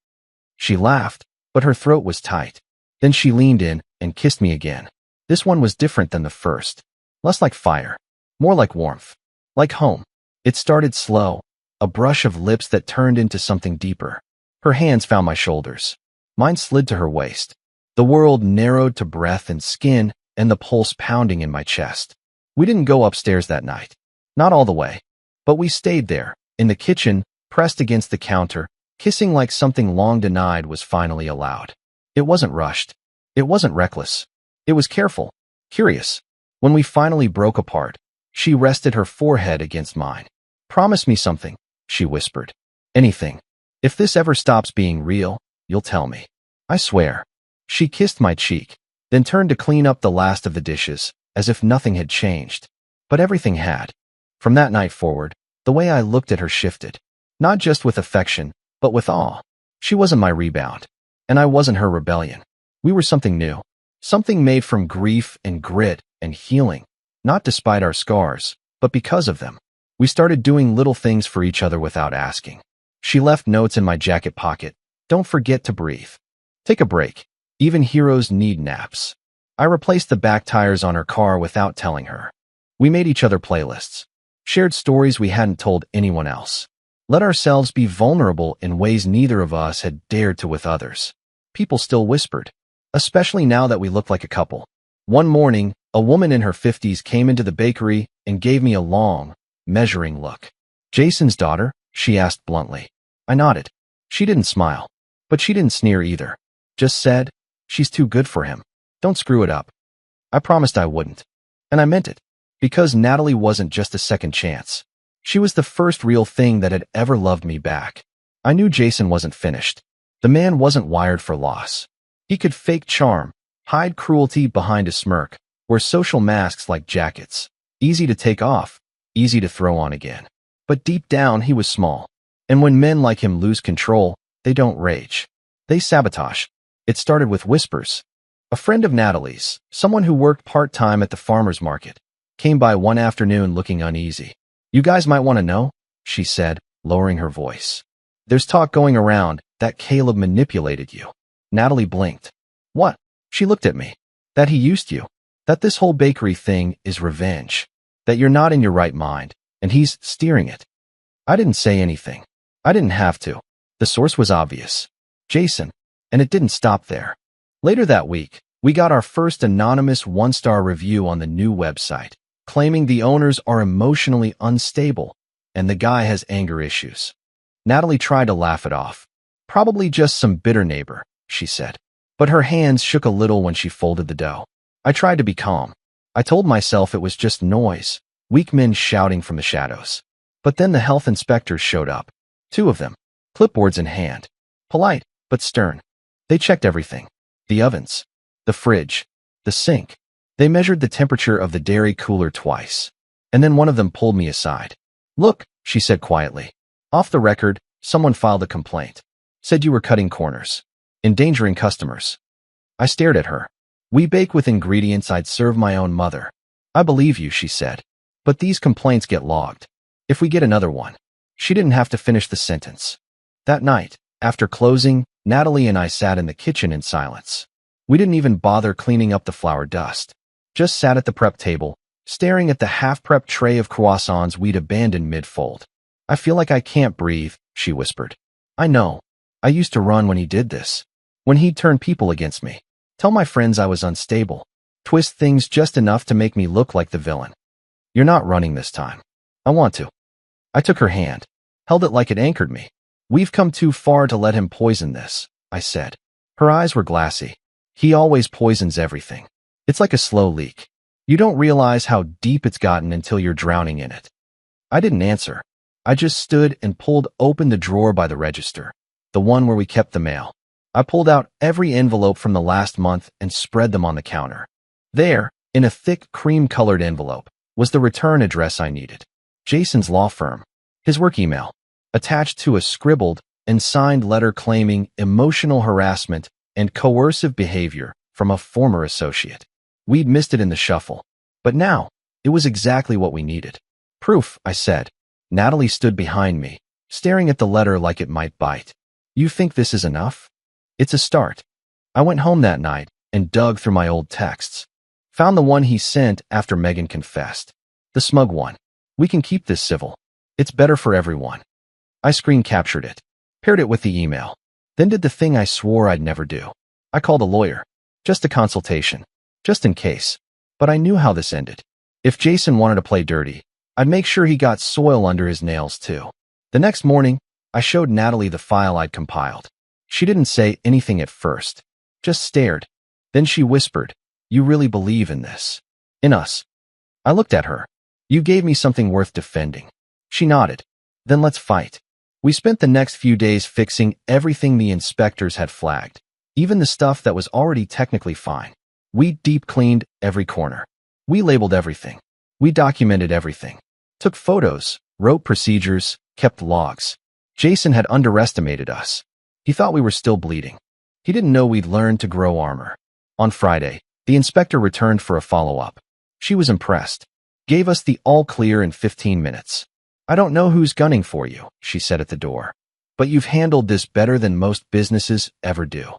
She laughed, but her throat was tight. Then she leaned in and kissed me again. This one was different than the first. Less like fire. More like warmth. Like home. It started slow, a brush of lips that turned into something deeper. Her hands found my shoulders. Mine slid to her waist. The world narrowed to breath and skin and the pulse pounding in my chest. We didn't go upstairs that night. Not all the way. But we stayed there, in the kitchen, pressed against the counter, kissing like something long denied was finally allowed. It wasn't rushed. It wasn't reckless. It was careful, curious. When we finally broke apart, she rested her forehead against mine. Promise me something, she whispered. Anything. If this ever stops being real, you'll tell me. I swear. She kissed my cheek, then turned to clean up the last of the dishes, as if nothing had changed. But everything had. From that night forward, the way I looked at her shifted. Not just with affection, but with awe. She wasn't my rebound. And I wasn't her rebellion. We were something new. Something made from grief and grit and healing. Not despite our scars, but because of them. We started doing little things for each other without asking. She left notes in my jacket pocket. Don't forget to breathe. Take a break. Even heroes need naps. I replaced the back tires on her car without telling her. We made each other playlists. Shared stories we hadn't told anyone else. Let ourselves be vulnerable in ways neither of us had dared to with others. People still whispered, especially now that we looked like a couple. One morning, a woman in her 50s came into the bakery and gave me a long, measuring look. "Jason's daughter?" she asked bluntly. I nodded. She didn't smile, but she didn't sneer either. Just said, "She's too good for him. Don't screw it up." I promised I wouldn't. And I meant it. Because Natalie wasn't just a second chance. She was the first real thing that had ever loved me back. I knew Jason wasn't finished. The man wasn't wired for loss. He could fake charm, hide cruelty behind a smirk, wear social masks like jackets. Easy to take off, easy to throw on again. But deep down, he was small. And when men like him lose control, they don't rage. They sabotage. It started with whispers. A friend of Natalie's, someone who worked part-time at the farmer's market, came by one afternoon looking uneasy. "You guys might want to know," she said, lowering her voice. "There's talk going around that Caleb manipulated you." Natalie blinked. "What?" She looked at me. "That he used you. That this whole bakery thing is revenge. That you're not in your right mind, and he's steering it." I didn't say anything. I didn't have to. The source was obvious. Jason. And it didn't stop there. Later that week, we got our first anonymous one-star review on the new website, claiming the owners are emotionally unstable and the guy has anger issues. Natalie tried to laugh it off. "Probably just some bitter neighbor," she said. But her hands shook a little when she folded the dough. I tried to be calm. I told myself it was just noise, weak men shouting from the shadows. But then the health inspectors showed up. 2 of them, clipboards in hand. Polite, but stern. They checked everything. The ovens, the fridge, the sink. They measured the temperature of the dairy cooler twice. And then one of them pulled me aside. "Look," she said quietly. "Off the record, someone filed a complaint. Said you were cutting corners. Endangering customers." I stared at her. "We bake with ingredients I'd serve my own mother." "I believe you," she said. "But these complaints get logged. If we get another one." She didn't have to finish the sentence. That night, after closing, Natalie and I sat in the kitchen in silence. We didn't even bother cleaning up the flour dust. Just sat at the prep table, staring at the half-prepped tray of croissants we'd abandoned mid-fold. "I feel like I can't breathe," she whispered. "I know. I used to run when he did this. When he'd turn people against me. Tell my friends I was unstable. Twist things just enough to make me look like the villain. You're not running this time. I want to." I took her hand, held it like it anchored me. "We've come too far to let him poison this," I said. Her eyes were glassy. "He always poisons everything. It's like a slow leak. You don't realize how deep it's gotten until you're drowning in it." I didn't answer. I just stood and pulled open the drawer by the register, the one where we kept the mail. I pulled out every envelope from the last month and spread them on the counter. There, in a thick cream-colored envelope, was the return address I needed. Jason's law firm. His work email, attached to a scribbled and signed letter claiming emotional harassment and coercive behavior from a former associate. We'd missed it in the shuffle, but now it was exactly what we needed. "Proof," I said. Natalie stood behind me, staring at the letter like it might bite. "You think this is enough?" "It's a start." I went home that night and dug through my old texts. Found the one he sent after Megan confessed. The smug one. "We can keep this civil. It's better for everyone." I screen captured it, paired it with the email, then did the thing I swore I'd never do. I called a lawyer. Just a consultation. Just in case. But I knew how this ended. If Jason wanted to play dirty, I'd make sure he got soil under his nails too. The next morning, I showed Natalie the file I'd compiled. She didn't say anything at first. Just stared. Then she whispered, "You really believe in this? In us?" I looked at her. "You gave me something worth defending." She nodded. "Then let's fight." We spent the next few days fixing everything the inspectors had flagged, even the stuff that was already technically fine. We deep cleaned every corner. We labeled everything. We documented everything. Took photos, wrote procedures, kept logs. Jason had underestimated us. He thought we were still bleeding. He didn't know we'd learned to grow armor. On Friday, the inspector returned for a follow-up. She was impressed. Gave us the all-clear in 15 minutes. "I don't know who's gunning for you," she said at the door. "But you've handled this better than most businesses ever do."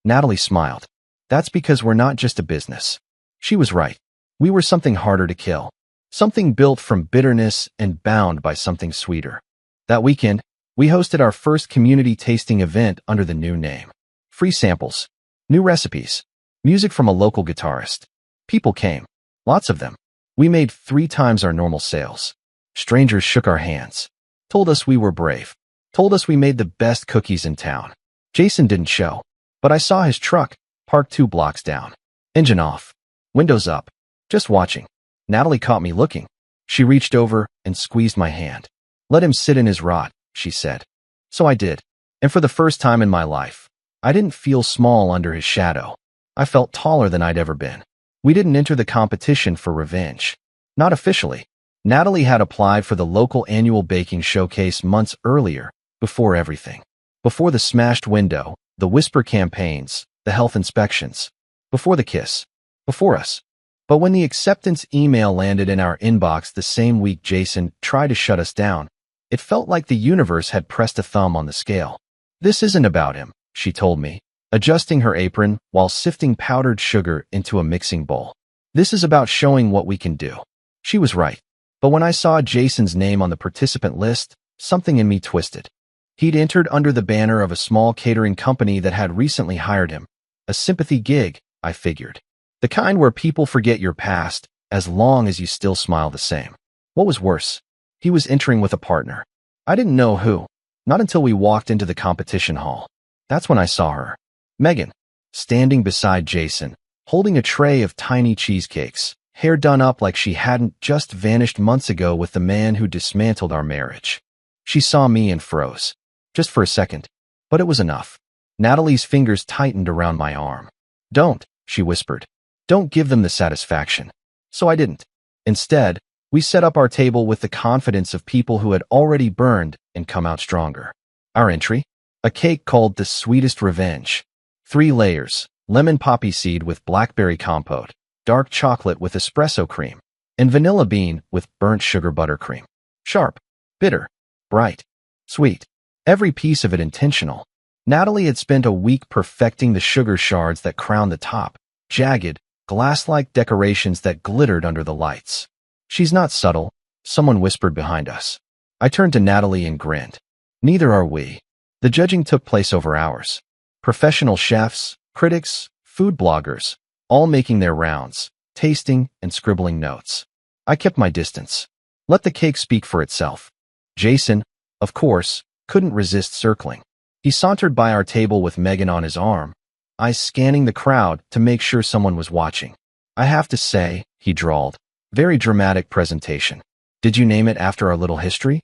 Natalie smiled. "That's because we're not just a business." She was right. We were something harder to kill. Something built from bitterness and bound by something sweeter. That weekend, we hosted our first community tasting event under the new name. Free samples. New recipes. Music from a local guitarist. People came. Lots of them. We made 3 times our normal sales. Strangers shook our hands. Told us we were brave. Told us we made the best cookies in town. Jason didn't show, but I saw his truck, parked 2 blocks down. Engine off. Windows up. Just watching. Natalie caught me looking. She reached over and squeezed my hand. Let him sit in his rot, she said. So I did. And for the first time in my life, I didn't feel small under his shadow. I felt taller than I'd ever been. We didn't enter the competition for revenge. Not officially. Natalie had applied for the local annual baking showcase months earlier, before everything. Before the smashed window, the whisper campaigns, the health inspections. Before the kiss. Before us. But when the acceptance email landed in our inbox the same week Jason tried to shut us down, it felt like the universe had pressed a thumb on the scale. This isn't about him, she told me, adjusting her apron while sifting powdered sugar into a mixing bowl. This is about showing what we can do. She was right. But when I saw Jason's name on the participant list, something in me twisted. He'd entered under the banner of a small catering company that had recently hired him. A sympathy gig, I figured. The kind where people forget your past, as long as you still smile the same. What was worse? He was entering with a partner. I didn't know who. Not until we walked into the competition hall. That's when I saw her. Megan. Standing beside Jason, holding a tray of tiny cheesecakes, hair done up like she hadn't just vanished months ago with the man who dismantled our marriage. She saw me and froze. Just for a second. But it was enough. Natalie's fingers tightened around my arm. Don't, she whispered. Don't give them the satisfaction. So I didn't. Instead, we set up our table with the confidence of people who had already burned and come out stronger. Our entry? A cake called the Sweetest Revenge. 3 layers, lemon poppy seed with blackberry compote, dark chocolate with espresso cream, and vanilla bean with burnt sugar buttercream. Sharp, bitter, bright, sweet. Every piece of it intentional. Natalie had spent a week perfecting the sugar shards that crowned the top, jagged, glass-like decorations that glittered under the lights. She's not subtle, someone whispered behind us. I turned to Natalie and grinned. Neither are we. The judging took place over hours. Professional chefs, critics, food bloggers, all making their rounds, tasting and scribbling notes. I kept my distance. Let the cake speak for itself. Jason, of course, couldn't resist circling. He sauntered by our table with Megan on his arm, eyes scanning the crowd to make sure someone was watching. I have to say, he drawled, very dramatic presentation. Did you name it after our little history?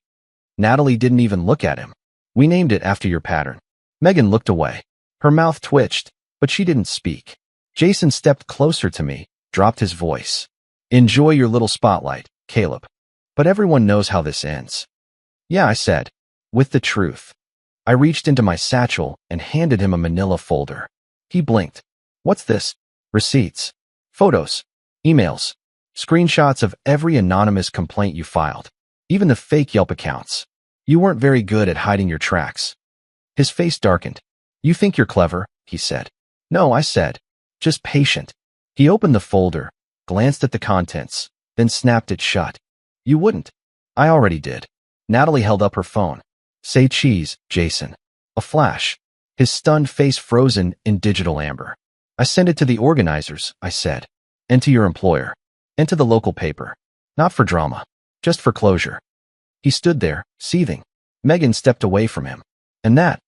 Natalie didn't even look at him. We named it after your pattern. Megan looked away. Her mouth twitched, but she didn't speak. Jason stepped closer to me, dropped his voice. Enjoy your little spotlight, Caleb. But everyone knows how this ends. Yeah, I said, with the truth. I reached into my satchel and handed him a manila folder. He blinked. What's this? Receipts. Photos. Emails. Screenshots of every anonymous complaint you filed. Even the fake Yelp accounts. You weren't very good at hiding your tracks. His face darkened. You think you're clever, he said. No, I said. Just patient. He opened the folder, glanced at the contents, then snapped it shut. You wouldn't. I already did. Natalie held up her phone. Say cheese, Jason. A flash. His stunned face frozen in digital amber. I sent it to the organizers, I said. And to your employer. And to the local paper. Not for drama. Just for closure. He stood there, seething. Megan stepped away from him. And that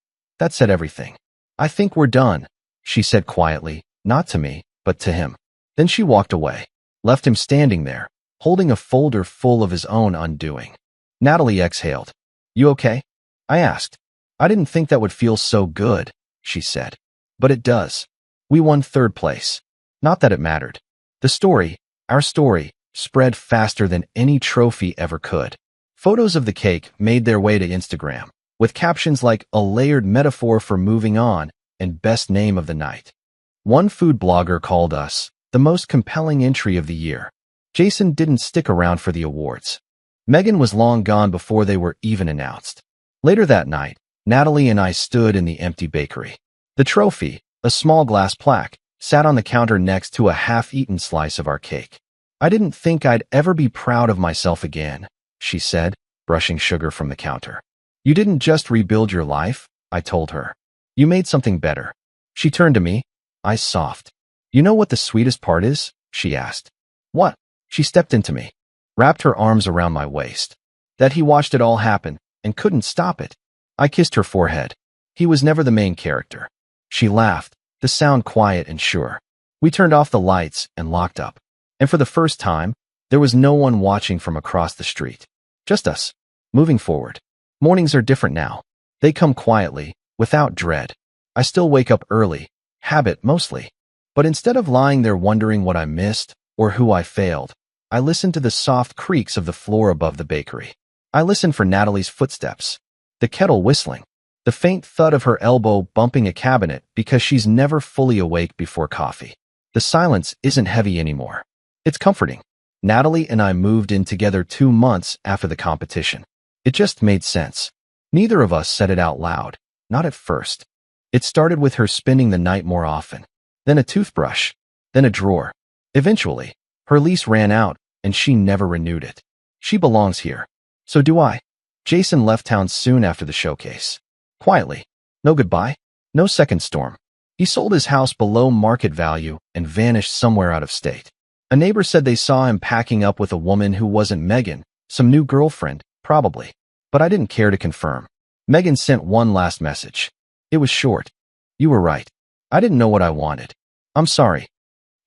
said everything. I think we're done, she said quietly, not to me, but to him. Then she walked away, left him standing there, holding a folder full of his own undoing. Natalie exhaled. You okay? I asked. I didn't think that would feel so good, she said. But it does. We won 3rd place. Not that it mattered. The story, our story, spread faster than any trophy ever could. Photos of the cake made their way to Instagram, with captions like a layered metaphor for moving on and best name of the night. One food blogger called us the most compelling entry of the year. Jason didn't stick around for the awards. Megan was long gone before they were even announced. Later that night, Natalie and I stood in the empty bakery. The trophy, a small glass plaque, sat on the counter next to a half-eaten slice of our cake. I didn't think I'd ever be proud of myself again, she said, brushing sugar from the counter. You didn't just rebuild your life, I told her. You made something better. She turned to me, eyes soft. You know what the sweetest part is? She asked. What? She stepped into me, wrapped her arms around my waist. That he watched it all happen and couldn't stop it. I kissed her forehead. He was never the main character. She laughed, the sound quiet and sure. We turned off the lights and locked up. And for the first time, there was no one watching from across the street. Just us, moving forward. Mornings are different now. They come quietly, without dread. I still wake up early, habit mostly. But instead of lying there wondering what I missed or who I failed, I listen to the soft creaks of the floor above the bakery. I listen for Natalie's footsteps, the kettle whistling, the faint thud of her elbow bumping a cabinet because she's never fully awake before coffee. The silence isn't heavy anymore. It's comforting. Natalie and I moved in together 2 months after the competition. It just made sense. Neither of us said it out loud, not at first. It started with her spending the night more often. Then a toothbrush, then a drawer. Eventually, her lease ran out and she never renewed it. She belongs here. So do I. Jason left town soon after the showcase. Quietly. No goodbye. No second storm. He sold his house below market value and vanished somewhere out of state. A neighbor said they saw him packing up with a woman who wasn't Megan, some new girlfriend, probably. But I didn't care to confirm. Megan sent one last message. It was short. You were right. I didn't know what I wanted. I'm sorry.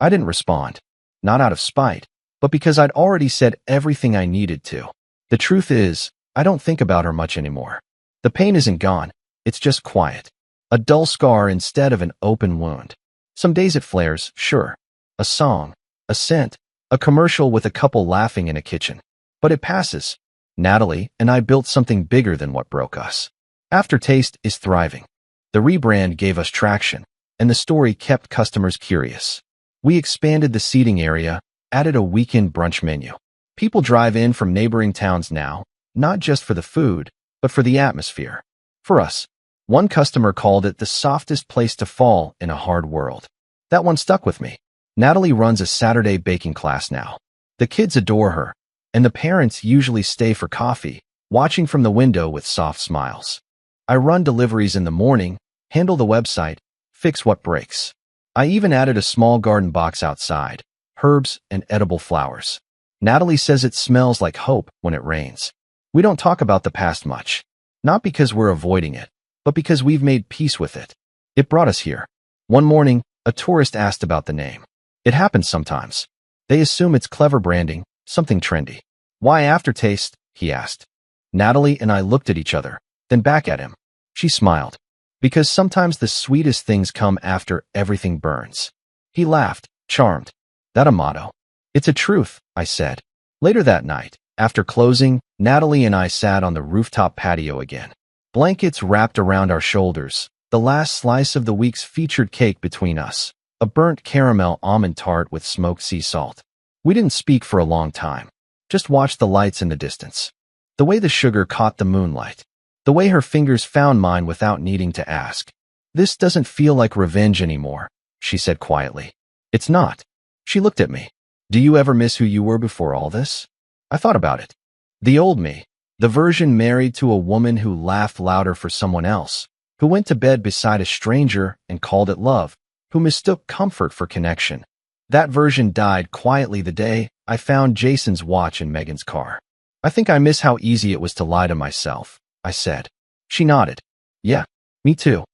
I didn't respond. Not out of spite, but because I'd already said everything I needed to. The truth is, I don't think about her much anymore. The pain isn't gone. It's just quiet. A dull scar instead of an open wound. Some days it flares, sure. A song, a scent, a commercial with a couple laughing in a kitchen. But it passes. Natalie and I built something bigger than what broke us. Aftertaste is thriving. The rebrand gave us traction, and the story kept customers curious. We expanded the seating area, added a weekend brunch menu. People drive in from neighboring towns now, not just for the food, but for the atmosphere. For us, one customer called it the softest place to fall in a hard world. That one stuck with me. Natalie runs a Saturday baking class now. The kids adore her, and the parents usually stay for coffee, watching from the window with soft smiles. I run deliveries in the morning, handle the website, fix what breaks. I even added a small garden box outside, herbs and edible flowers. Natalie says it smells like hope when it rains. We don't talk about the past much. Not because we're avoiding it, but because we've made peace with it. It brought us here. One morning, a tourist asked about the name. It happens sometimes. They assume it's clever branding, something trendy. Why Aftertaste? He asked. Natalie and I looked at each other, then back at him. She smiled. Because sometimes the sweetest things come after everything burns. He laughed, charmed. That a motto? It's a truth, I said. Later that night, after closing, Natalie and I sat on the rooftop patio again. Blankets wrapped around our shoulders, the last slice of the week's featured cake between us, a burnt caramel almond tart with smoked sea salt. We didn't speak for a long time, just watched the lights in the distance. The way the sugar caught the moonlight. The way her fingers found mine without needing to ask. This doesn't feel like revenge anymore, she said quietly. It's not. She looked at me. Do you ever miss who you were before all this? I thought about it. The old me. The version married to a woman who laughed louder for someone else, who went to bed beside a stranger and called it love, who mistook comfort for connection. That version died quietly the day I found Jason's watch in Megan's car. I think I miss how easy it was to lie to myself, I said. She nodded. Yeah, me too.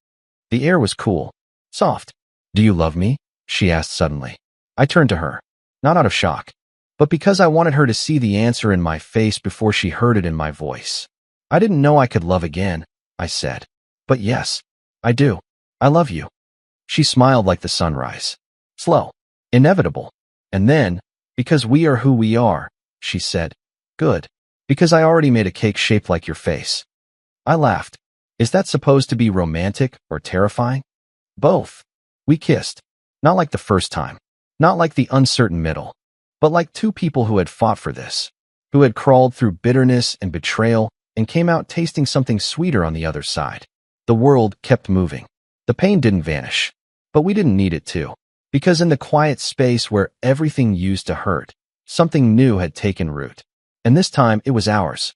The air was cool, soft. Do you love me? She asked suddenly. I turned to her, not out of shock, but because I wanted her to see the answer in my face before she heard it in my voice. I didn't know I could love again, I said. But yes, I do. I love you. She smiled like the sunrise. Slow. Inevitable. And then, because we are who we are, she said. Good. Because I already made a cake shaped like your face. I laughed. Is that supposed to be romantic or terrifying? Both. We kissed. Not like the first time. Not like the uncertain middle. But like two people who had fought for this. Who had crawled through bitterness and betrayal and came out tasting something sweeter on the other side. The world kept moving. The pain didn't vanish. But we didn't need it to. Because in the quiet space where everything used to hurt, something new had taken root. And this time it was ours.